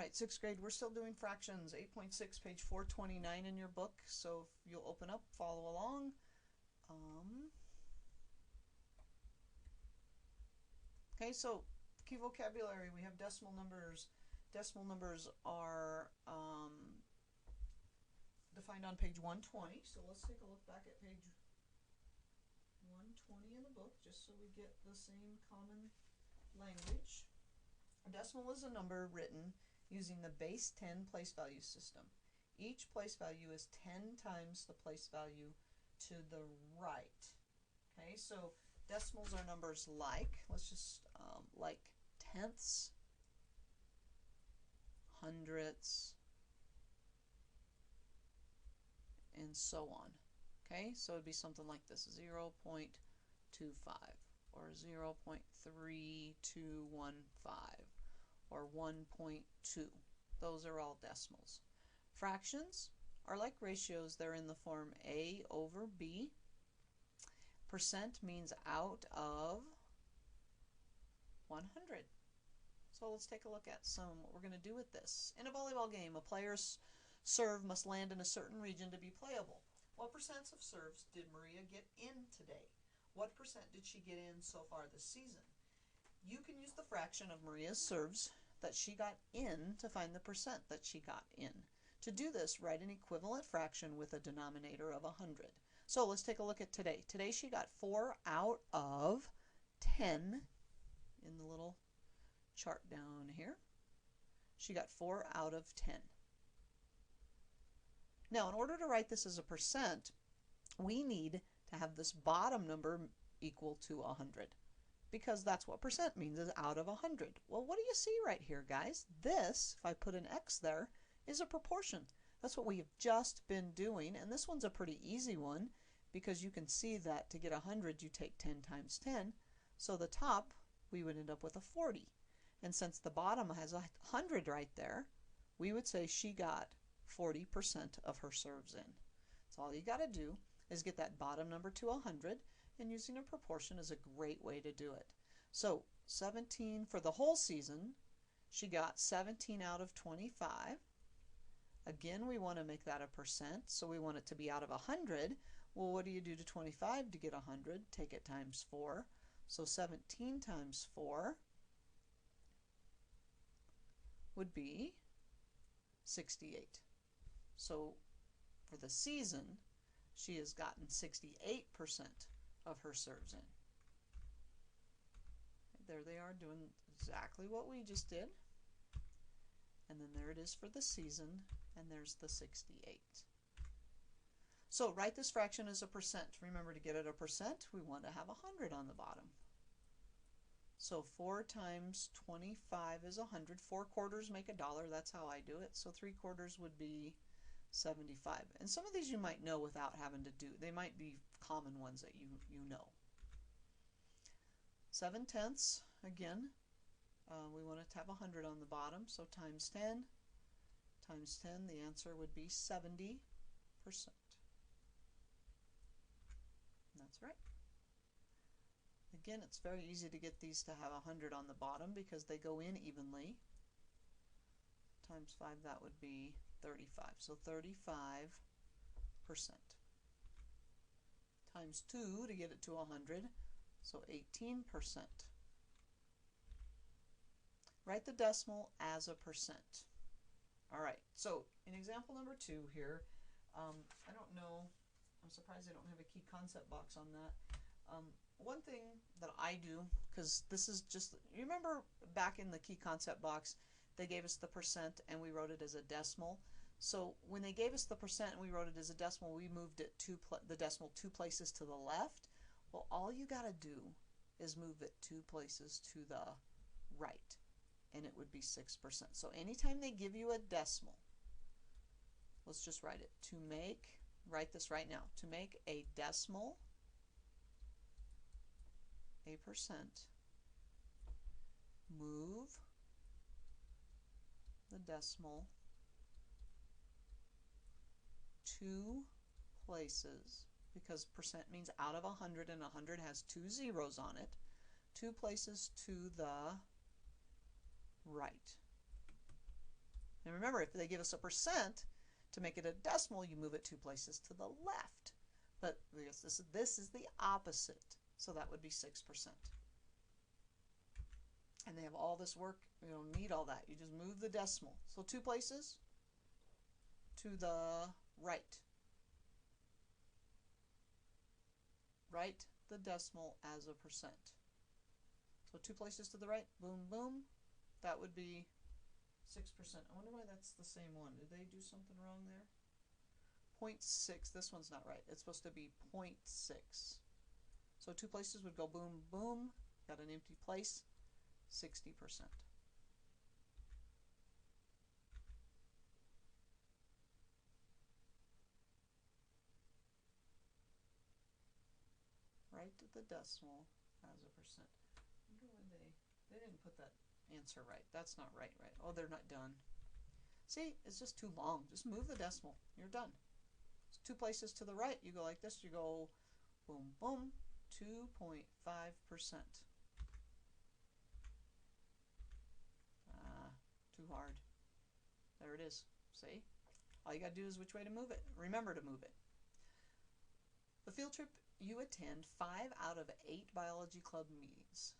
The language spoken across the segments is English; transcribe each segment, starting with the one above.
right, 6th grade, we're still doing fractions. 8.6, page 429 in your book. So if you'll open up, follow along. Okay, so key vocabulary, we have decimal numbers. Decimal numbers are defined on page 120. So let's take a look back at page 120 in the book, just so we get the same common language. A decimal is a number written using the base 10 place value system. Each place value is 10 times the place value to the right. Okay, so decimals are numbers like, let's just like tenths, hundredths, and so on. Okay, so it'd be something like this: 0.25 or 0.3215 or 1.2. Those are all decimals. Fractions are like ratios. They're in the form A over B. Percent means out of 100. So let's take a look at what we're going to do with this. In a volleyball game, a player's serve must land in a certain region to be playable. What percents of serves did Maria get in today? What percent did she get in so far this season? You can use the fraction of Maria's serves that she got in to find the percent that she got in. To do this, write an equivalent fraction with a denominator of 100. So let's take a look at today. Today she got 4 out of 10 in the little chart down here. She got 4 out of 10. Now, in order to write this as a percent, we need to have this bottom number equal to 100, because that's what percent means, is out of 100. Well, what do you see right here, guys? This, if I put an X there, is a proportion. That's what we've just been doing, and this one's a pretty easy one, because you can see that to get 100, you take 10 times 10, so the top, we would end up with a 40. And since the bottom has 100 right there, we would say she got 40% of her serves in. So all you got to do is get that bottom number to 100, and using a proportion is a great way to do it. So 17 for the whole season, she got 17 out of 25. Again, we want to make that a percent, so we want it to be out of 100. Well, what do you do to 25 to get 100? Take it times 4. So 17 times 4 would be 68. So for the season, she has gotten 68% of her serves in. There they are, doing exactly what we just did. And then there it is for the season, and there's the 68. So write this fraction as a percent. Remember, to get it a percent, we want to have 100 on the bottom. So 4 times 25 is 100. 4 quarters make $1. That's how I do it. So 3 quarters would be 75. And some of these you might know without having to do. They might be common ones that you know. 7 tenths, again, we want it to have 100 on the bottom. So times 10 times 10, the answer would be 70%. That's right. Again, it's very easy to get these to have 100 on the bottom because they go in evenly. Times 5, that would be 35. So 35%. Times 2 to get it to 100, so 18%. Write the decimal as a percent. All right, so in example number 2 here, I don't know, I'm surprised I don't have a key concept box on that. One thing that I do, because this is just, you remember back in the key concept box, they gave us the percent and we wrote it as a decimal. So when they gave us the percent and we wrote it as a decimal, we moved it the decimal 2 places to the left. Well, all you got to do is move it 2 places to the right, and it would be 6%. So anytime they give you a decimal, let's just write it. Write this right now. To make a decimal a percent, move the decimal 2 places, because percent means out of 100 and 100 has 2 zeros on it, 2 places to the right. And remember, if they give us a percent, to make it a decimal, you move it 2 places to the left. But this is the opposite. So that would be 6%. And they have all this work. You don't need all that. You just move the decimal. So 2 places to the right. Write the decimal as a percent. So 2 places to the right, boom, boom. That would be 6%. I wonder why that's the same one. Did they do something wrong there? 0.6. This one's not right. It's supposed to be 0.6. So 2 places would go boom, boom. Got an empty place. 60%. Write the decimal as a percent. I wonder why they didn't put that answer right. That's not right. Oh, they're not done. See, it's just too long. Just move the decimal. You're done. It's 2 places to the right. You go like this. You go boom, boom. 2.5%. Too hard. There it is. See? All you got to do is which way to move it. Remember to move it. The field trip you attend 5 out of 8 biology club meetings.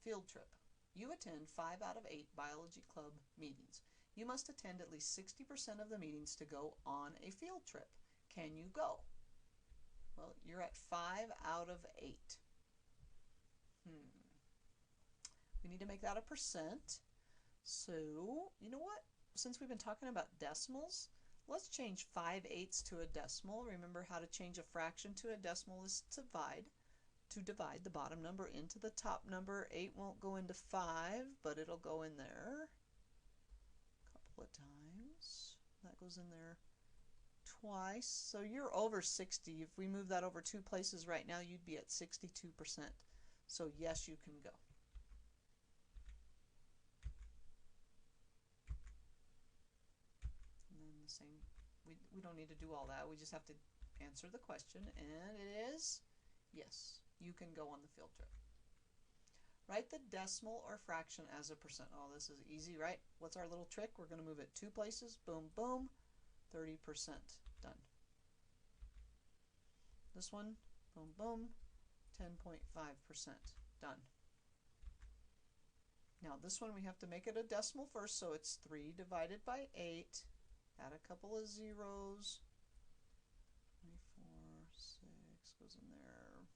Field trip. You attend 5 out of 8 biology club meetings. You must attend at least 60% of the meetings to go on a field trip. Can you go? Well, you're at 5 out of 8. We need to make that a percent. So, you know what? Since we've been talking about decimals, let's change 5/8 to a decimal. Remember how to change a fraction to a decimal is to divide. To divide the bottom number into the top number. 8 won't go into 5, but it'll go in there a couple of times. That goes in there twice. So you're over 60. If we move that over 2 places right now, you'd be at 62%. So yes, you can go. And then the same, we don't need to do all that. We just have to answer the question, and it is yes, you can go on the field trip. Write the decimal or fraction as a percent. Oh, this is easy, right? What's our little trick? We're going to move it 2 places. Boom, boom. 30%. Done. This one, boom, boom. 10.5%. Done. Now this one we have to make it a decimal first, so it's 3 divided by 8. Add a couple of zeros. 24, 6 goes in there.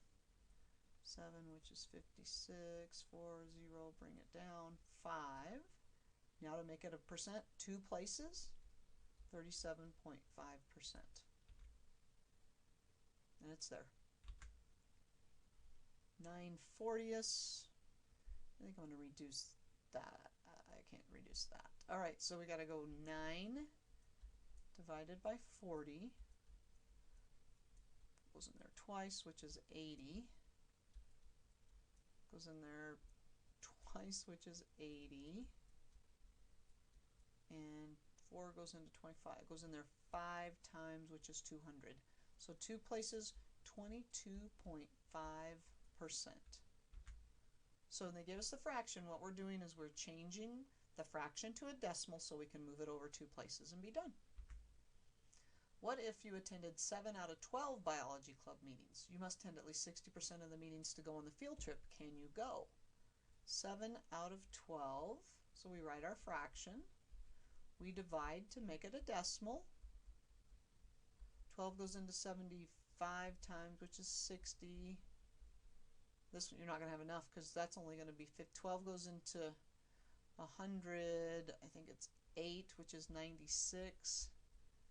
7, which is 56. 4, 0, bring it down. 5. Now to make it a percent, 2 places. 37.5%. And it's there. 9/40ths. I think I'm going to reduce that. I can't reduce that. Alright, so we got to go 9 divided by 40. Goes in there twice, which is 80. Goes in there twice, which is 80. And 4 goes into 25. Goes in there 5 times, which is 200. So 2 places, 22.5%. So when they give us the fraction, what we're doing is we're changing the fraction to a decimal so we can move it over 2 places and be done. What if you attended 7 out of 12 biology club meetings? You must attend at least 60% of the meetings to go on the field trip. Can you go? 7 out of 12. So we write our fraction. We divide to make it a decimal. 12 goes into 75 times, which is 60. This you're not going to have enough because that's only going to be 50. 12 goes into 100. I think it's 8, which is 96.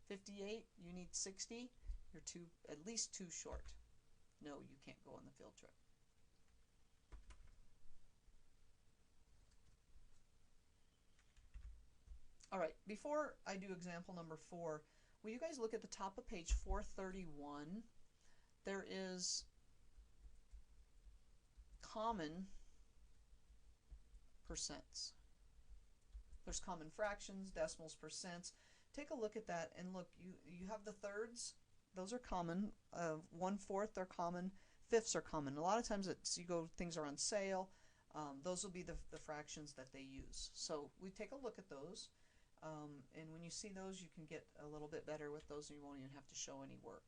58, you need 60. You're at least 2 short. No, you can't go on the field trip. All right, before I do example number 4, will you guys look at the top of page 431? There is common percents. There's common fractions, decimals, percents. Take a look at that and look, you have the thirds. Those are common. 1/4 are common. Fifths are common. A lot of times things are on sale. Those will be the fractions that they use. So we take a look at those. And when you see those, you can get a little bit better with those and you won't even have to show any work.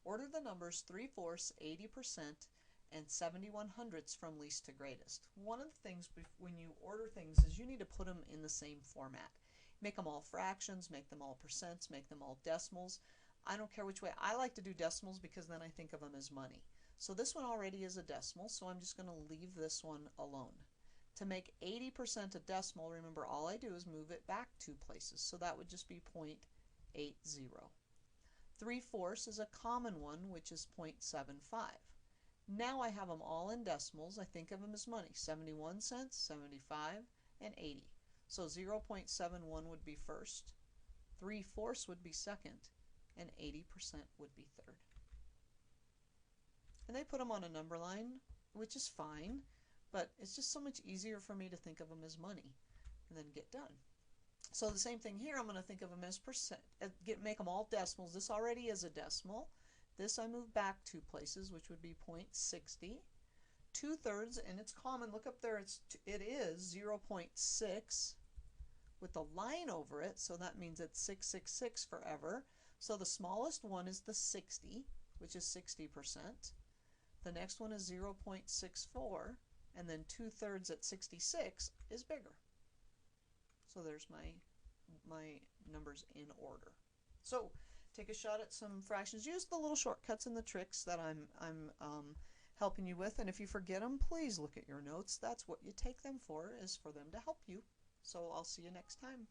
Order the numbers 3/4, 80%, and 71/100ths from least to greatest. One of the things when you order things is you need to put them in the same format. Make them all fractions, make them all percents, make them all decimals. I don't care which way. I like to do decimals because then I think of them as money. So this one already is a decimal, so I'm just going to leave this one alone. To make 80% a decimal, remember all I do is move it back 2 places, so that would just be 0.80. 3/4 is a common one, which is 0.75. Now I have them all in decimals. I think of them as money. 71 cents, 75, and 80. So 0.71 would be first, 3/4 would be second, and 80% would be third. And they put them on a number line, which is fine, but it's just so much easier for me to think of them as money and then get done. So the same thing here, I'm going to think of them as percent, make them all decimals. This already is a decimal. This I move back 2 places, which would be 0.60. 2/3, and it's common, look up there, it is 0.6 with a line over it, so that means it's 666 forever. So the smallest one is the 60, which is 60%. The next one is 0.64, and then 2/3 at 66 is bigger. So there's my numbers in order. So take a shot at some fractions. Use the little shortcuts and the tricks that I'm helping you with, and if you forget them, please look at your notes. That's what you take them for, is for them to help you. So I'll see you next time.